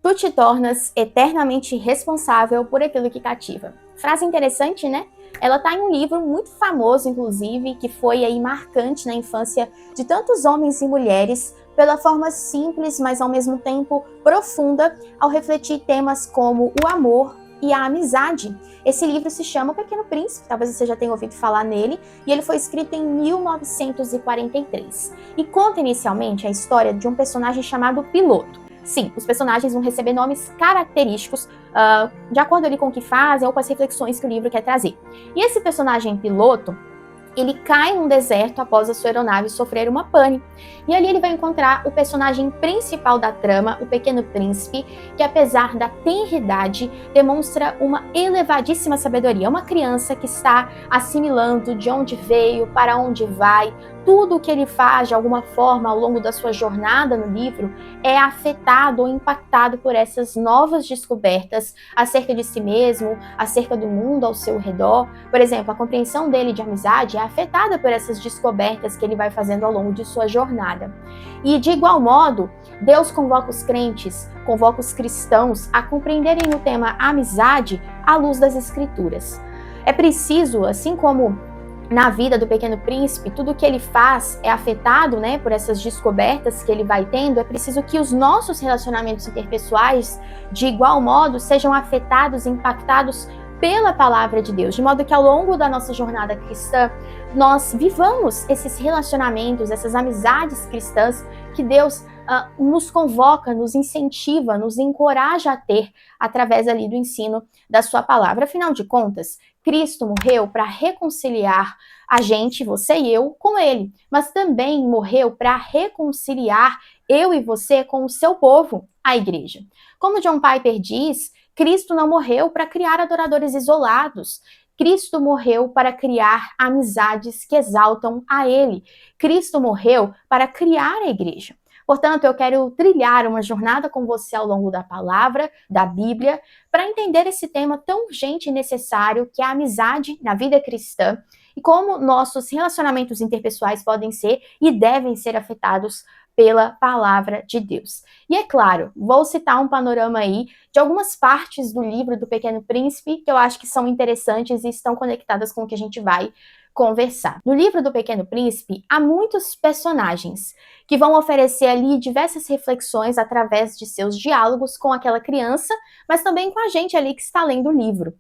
Tu te tornas eternamente responsável por aquilo que cativa. Frase interessante, né? Ela está em um livro muito famoso, inclusive, que foi aí marcante na infância de tantos homens e mulheres, pela forma simples, mas ao mesmo tempo profunda, ao refletir temas como o amor e a amizade. Esse livro se chama O Pequeno Príncipe, talvez você já tenha ouvido falar nele, e ele foi escrito em 1943. E conta inicialmente a história de um personagem chamado Piloto. Sim, os personagens vão receber nomes característicos de acordo ali com o que fazem ou com as reflexões que o livro quer trazer. E esse personagem Piloto, ele cai num deserto após a sua aeronave sofrer uma pane. E ali ele vai encontrar o personagem principal da trama, o Pequeno Príncipe, que apesar da tenridade, demonstra uma elevadíssima sabedoria. Uma criança que está assimilando de onde veio, para onde vai. Tudo o que ele faz, de alguma forma, ao longo da sua jornada no livro, é afetado ou impactado por essas novas descobertas acerca de si mesmo, acerca do mundo ao seu redor. Por exemplo, a compreensão dele de amizade é afetada por essas descobertas que ele vai fazendo ao longo de sua jornada. E, de igual modo, Deus convoca os crentes, convoca os cristãos a compreenderem o tema amizade à luz das Escrituras. É preciso, assim como na vida do Pequeno Príncipe, tudo que ele faz é afetado, por essas descobertas que ele vai tendo. É preciso que os nossos relacionamentos interpessoais, de igual modo, sejam afetados, impactados pela palavra de Deus, de modo que ao longo da nossa jornada cristã, nós vivamos esses relacionamentos, essas amizades cristãs que Deus nos convoca, nos incentiva, nos encoraja a ter através ali do ensino da sua palavra. Afinal de contas, Cristo morreu para reconciliar a gente, você e eu, com ele, mas também morreu para reconciliar eu e você com o seu povo, a igreja. Como John Piper diz, Cristo não morreu para criar adoradores isolados. Cristo morreu para criar amizades que exaltam a ele. Cristo morreu para criar a igreja. Portanto, eu quero trilhar uma jornada com você ao longo da palavra, da Bíblia, para entender esse tema tão urgente e necessário que é a amizade na vida cristã e como nossos relacionamentos interpessoais podem ser e devem ser afetados pela palavra de Deus. E é claro, vou citar um panorama aí de algumas partes do livro do Pequeno Príncipe que eu acho que são interessantes e estão conectadas com o que a gente vai conversar. No livro do Pequeno Príncipe, há muitos personagens que vão oferecer ali diversas reflexões através de seus diálogos com aquela criança, mas também com a gente ali que está lendo o livro.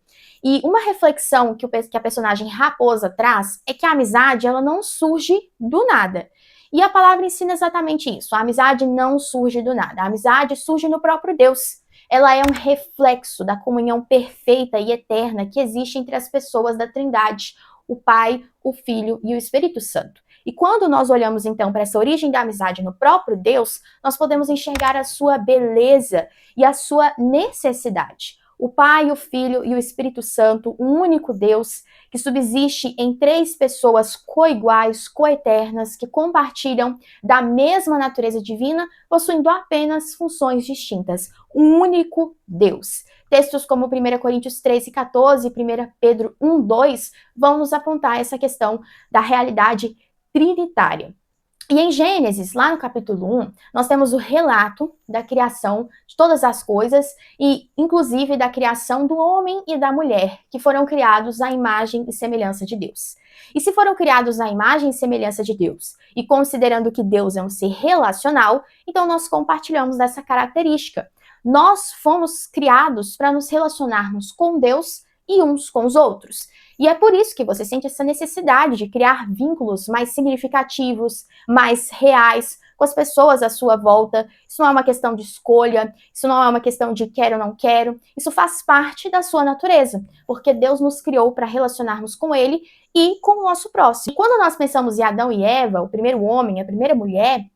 E uma reflexão que a personagem Raposa traz é que a amizade, ela não surge do nada. E a palavra ensina exatamente isso. A amizade não surge do nada. A amizade surge no próprio Deus. Ela é um reflexo da comunhão perfeita e eterna que existe entre as pessoas da Trindade, o Pai, o Filho e o Espírito Santo. E quando nós olhamos então para essa origem da amizade no próprio Deus, nós podemos enxergar a sua beleza e a sua necessidade. O Pai, o Filho e o Espírito Santo, um único Deus que subsiste em três pessoas coiguais, coeternas, que compartilham da mesma natureza divina, possuindo apenas funções distintas. Um único Deus. Textos como 1 Coríntios 13:14 e 1 Pedro 1:2 vão nos apontar essa questão da realidade trinitária. E em Gênesis, lá no capítulo 1, nós temos o relato da criação de todas as coisas e, inclusive, da criação do homem e da mulher, que foram criados à imagem e semelhança de Deus. E se foram criados à imagem e semelhança de Deus, e considerando que Deus é um ser relacional, então nós compartilhamos dessa característica. Nós fomos criados para nos relacionarmos com Deus e uns com os outros. E é por isso que você sente essa necessidade de criar vínculos mais significativos, mais reais com as pessoas à sua volta. Isso não é uma questão de escolha, isso não é uma questão de quero ou não quero. Isso faz parte da sua natureza, porque Deus nos criou para relacionarmos com Ele e com o nosso próximo. E quando nós pensamos em Adão e Eva, o primeiro homem, a primeira mulher,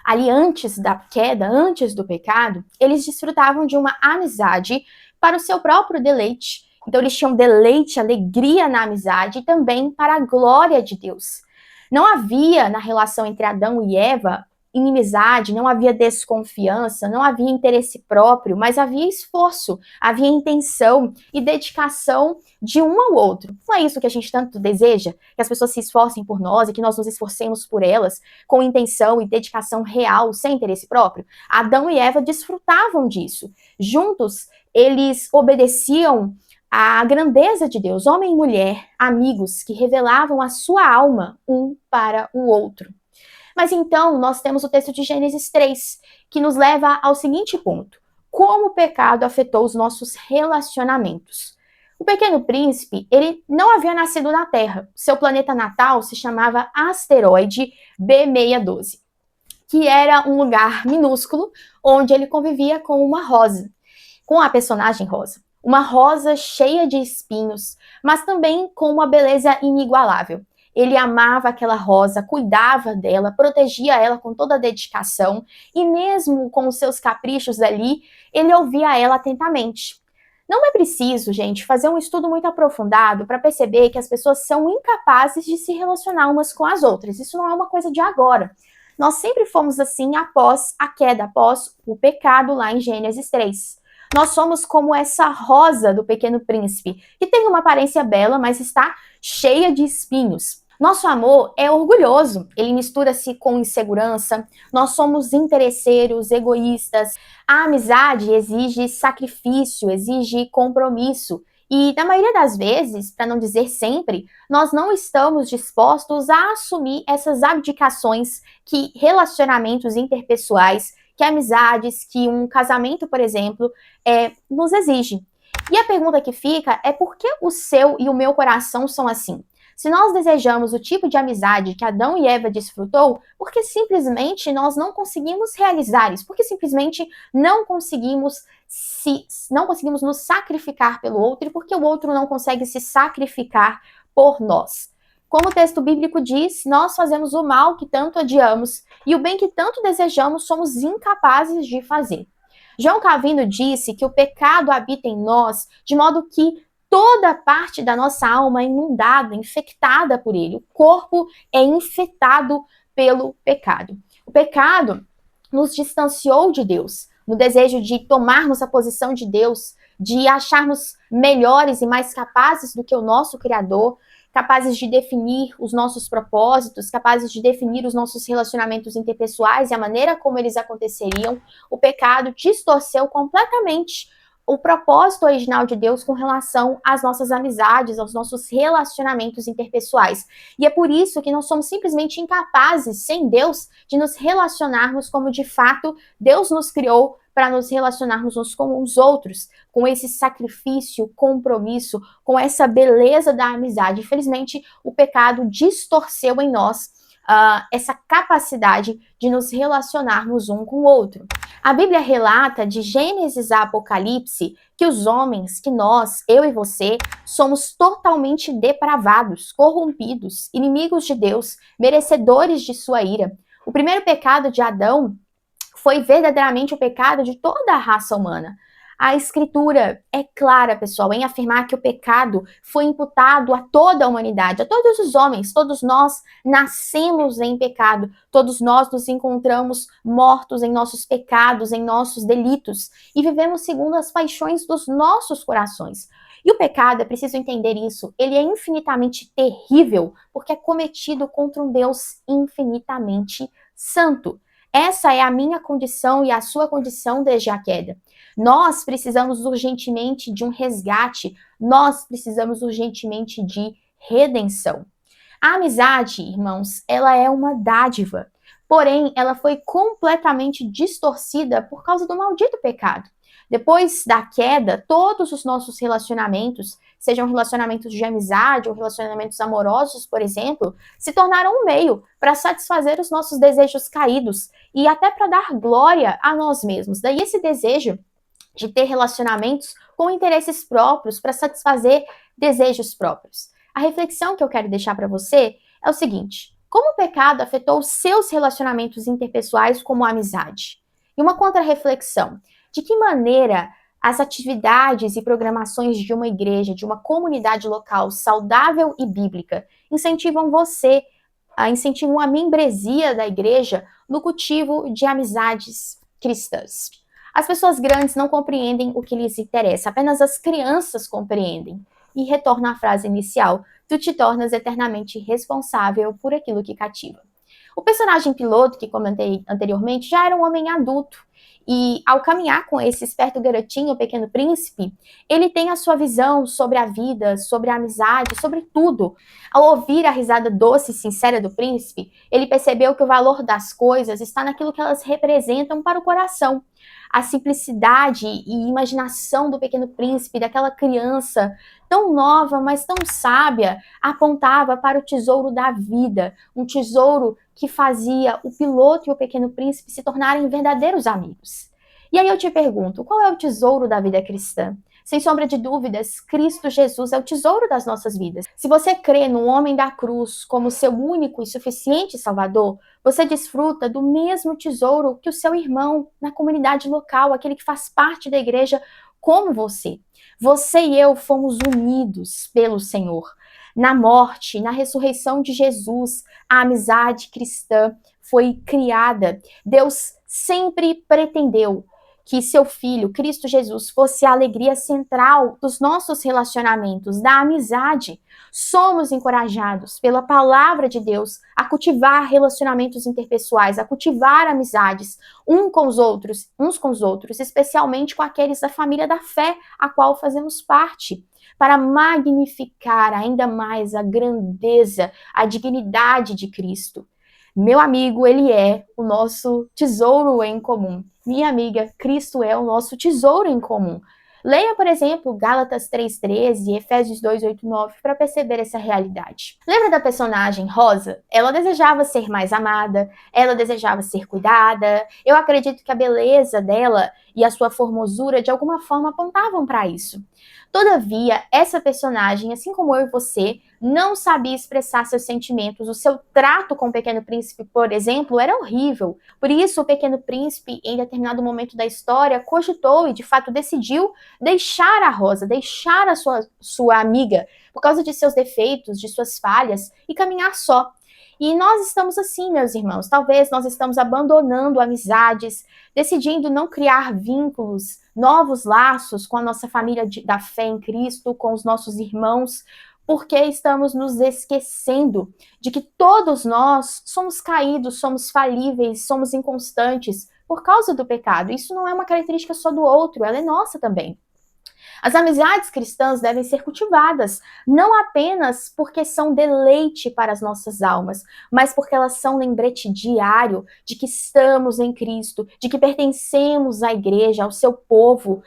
ali antes da queda, antes do pecado, eles desfrutavam de uma amizade para o seu próprio deleite. Então eles tinham deleite, alegria na amizade e também para a glória de Deus. Não havia na relação entre Adão e Eva inimizade, não havia desconfiança, não havia interesse próprio, mas havia esforço, havia intenção e dedicação de um ao outro. Não é isso que a gente tanto deseja? Que as pessoas se esforcem por nós e que nós nos esforcemos por elas com intenção e dedicação real, sem interesse próprio? Adão e Eva desfrutavam disso. Juntos, eles obedeciam à grandeza de Deus, homem e mulher, amigos que revelavam a sua alma um para o outro. Mas então, nós temos o texto de Gênesis 3, que nos leva ao seguinte ponto: como o pecado afetou os nossos relacionamentos. O Pequeno Príncipe, ele não havia nascido na Terra. Seu planeta natal se chamava asteroide B612, que era um lugar minúsculo onde ele convivia com uma rosa, com a personagem Rosa. Uma rosa cheia de espinhos, mas também com uma beleza inigualável. Ele amava aquela rosa, cuidava dela, protegia ela com toda a dedicação e mesmo com os seus caprichos ali, ele ouvia ela atentamente. Não é preciso, gente, fazer um estudo muito aprofundado para perceber que as pessoas são incapazes de se relacionar umas com as outras. Isso não é uma coisa de agora. Nós sempre fomos assim após a queda, após o pecado lá em Gênesis 3. Nós somos como essa rosa do Pequeno Príncipe, que tem uma aparência bela, mas está cheia de espinhos. Nosso amor é orgulhoso, ele mistura-se com insegurança, nós somos interesseiros, egoístas. A amizade exige sacrifício, exige compromisso. E, na maioria das vezes, para não dizer sempre, nós não estamos dispostos a assumir essas abdicações que relacionamentos interpessoais, que amizades, que um casamento, por exemplo, nos exige. E a pergunta que fica é por que o seu e o meu coração são assim? Se nós desejamos o tipo de amizade que Adão e Eva desfrutou, por que simplesmente nós não conseguimos realizar isso? Por que simplesmente não conseguimos nos sacrificar pelo outro e por que o outro não consegue se sacrificar por nós? Como o texto bíblico diz, nós fazemos o mal que tanto odiamos e o bem que tanto desejamos somos incapazes de fazer. João Calvino disse que o pecado habita em nós de modo que toda parte da nossa alma é inundada, infectada por ele. O corpo é infectado pelo pecado. O pecado nos distanciou de Deus, no desejo de tomarmos a posição de Deus, de acharmos melhores e mais capazes do que o nosso Criador, capazes de definir os nossos propósitos, capazes de definir os nossos relacionamentos interpessoais e a maneira como eles aconteceriam. O pecado distorceu completamente o propósito original de Deus com relação às nossas amizades, aos nossos relacionamentos interpessoais. E é por isso que nós somos simplesmente incapazes, sem Deus, de nos relacionarmos como de fato Deus nos criou para nos relacionarmos uns com os outros, com esse sacrifício, compromisso, com essa beleza da amizade. Infelizmente, o pecado distorceu em nós essa capacidade de nos relacionarmos um com o outro. A Bíblia relata de Gênesis a Apocalipse que os homens, que nós, eu e você, somos totalmente depravados, corrompidos, inimigos de Deus, merecedores de sua ira. O primeiro pecado de Adão foi verdadeiramente o pecado de toda a raça humana. A Escritura é clara, pessoal, em afirmar que o pecado foi imputado a toda a humanidade, a todos os homens. Todos nós nascemos em pecado, todos nós nos encontramos mortos em nossos pecados, em nossos delitos, e vivemos segundo as paixões dos nossos corações. E o pecado, é preciso entender isso, ele é infinitamente terrível, porque é cometido contra um Deus infinitamente santo. Essa é a minha condição e a sua condição desde a queda. Nós precisamos urgentemente de um resgate, nós precisamos urgentemente de redenção. A amizade, irmãos, ela é uma dádiva, porém ela foi completamente distorcida por causa do maldito pecado. Depois da queda, todos os nossos relacionamentos, sejam relacionamentos de amizade ou relacionamentos amorosos, por exemplo, se tornaram um meio para satisfazer os nossos desejos caídos e até para dar glória a nós mesmos. Daí esse desejo de ter relacionamentos com interesses próprios para satisfazer desejos próprios. A reflexão que eu quero deixar para você é o seguinte: como o pecado afetou os seus relacionamentos interpessoais como a amizade? E uma contra-reflexão: de que maneira as atividades e programações de uma igreja, de uma comunidade local saudável e bíblica, incentivam você incentivam a membresia da igreja no cultivo de amizades cristãs. As pessoas grandes não compreendem o que lhes interessa, apenas as crianças compreendem. E retorno à frase inicial, tu te tornas eternamente responsável por aquilo que cativa. O personagem piloto, que comentei anteriormente, já era um homem adulto. E ao caminhar com esse esperto garotinho, o Pequeno Príncipe, ele tem a sua visão sobre a vida, sobre a amizade, sobre tudo. Ao ouvir a risada doce e sincera do príncipe, ele percebeu que o valor das coisas está naquilo que elas representam para o coração. A simplicidade e imaginação do Pequeno Príncipe, daquela criança tão nova, mas tão sábia, apontava para o tesouro da vida, um tesouro que fazia o piloto e o Pequeno Príncipe se tornarem verdadeiros amigos. E aí eu te pergunto, qual é o tesouro da vida cristã? Sem sombra de dúvidas, Cristo Jesus é o tesouro das nossas vidas. Se você crê no homem da cruz como seu único e suficiente Salvador, você desfruta do mesmo tesouro que o seu irmão na comunidade local, aquele que faz parte da igreja como você. Você e eu fomos unidos pelo Senhor. Na morte, na ressurreição de Jesus, a amizade cristã foi criada. Deus sempre pretendeu que seu Filho, Cristo Jesus, fosse a alegria central dos nossos relacionamentos, da amizade. Somos encorajados pela palavra de Deus a cultivar relacionamentos interpessoais, a cultivar amizades uns com os outros, especialmente com aqueles da família da fé, a qual fazemos parte, para magnificar ainda mais a grandeza, a dignidade de Cristo. Meu amigo, ele é o nosso tesouro em comum. Minha amiga, Cristo é o nosso tesouro em comum. Leia, por exemplo, Gálatas 3:13 e Efésios 2:8-9 para perceber essa realidade. Lembra da personagem Rosa? Ela desejava ser mais amada, ela desejava ser cuidada. Eu acredito que a beleza dela e a sua formosura de alguma forma apontavam para isso. Todavia, essa personagem, assim como eu e você, não sabia expressar seus sentimentos. O seu trato com o Pequeno Príncipe, por exemplo, era horrível. Por isso, o Pequeno Príncipe, em determinado momento da história, cogitou e, de fato, decidiu deixar a Rosa, deixar a sua amiga, por causa de seus defeitos, de suas falhas, e caminhar só. E nós estamos assim, meus irmãos. Talvez nós estamos abandonando amizades, decidindo não criar vínculos, novos laços com a nossa família da fé em Cristo, com os nossos irmãos, porque estamos nos esquecendo de que todos nós somos caídos, somos falíveis, somos inconstantes por causa do pecado. Isso não é uma característica só do outro, ela é nossa também. As amizades cristãs devem ser cultivadas, não apenas porque são deleite para as nossas almas, mas porque elas são lembrete diário de que estamos em Cristo, de que pertencemos à igreja, ao seu povo.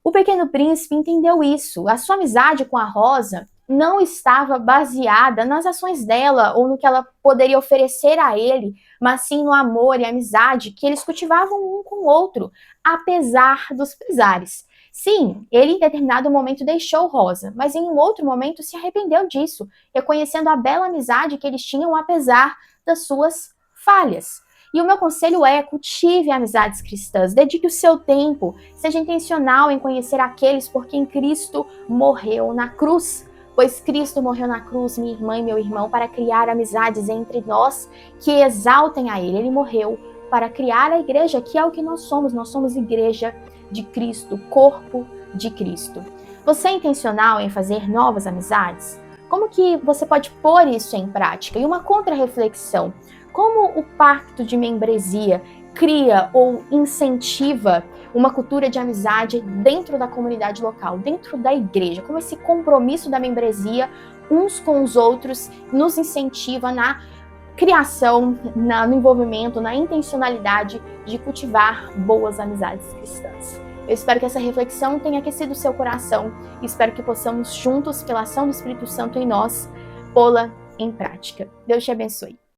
O Pequeno Príncipe entendeu isso. A sua amizade com a Rosa não estava baseada nas ações dela ou no que ela poderia oferecer a ele, mas sim no amor e amizade que eles cultivavam um com o outro, apesar dos pesares. Sim, ele em determinado momento deixou Rosa, mas em um outro momento se arrependeu disso, reconhecendo a bela amizade que eles tinham apesar das suas falhas. E o meu conselho é: cultive amizades cristãs, dedique o seu tempo, seja intencional em conhecer aqueles por quem Cristo morreu na cruz. Pois Cristo morreu na cruz, minha irmã e meu irmão, para criar amizades entre nós que exaltem a Ele. Ele morreu para criar a igreja, que é o que nós somos igreja de Cristo, corpo de Cristo. Você é intencional em fazer novas amizades? Como que você pode pôr isso em prática? E uma contra-reflexão: como o pacto de membresia cria ou incentiva uma cultura de amizade dentro da comunidade local, dentro da igreja? Como esse compromisso da membresia uns com os outros nos incentiva na criação, no envolvimento, na intencionalidade de cultivar boas amizades cristãs. Eu espero que essa reflexão tenha aquecido o seu coração e espero que possamos juntos, pela ação do Espírito Santo em nós, pô-la em prática. Deus te abençoe.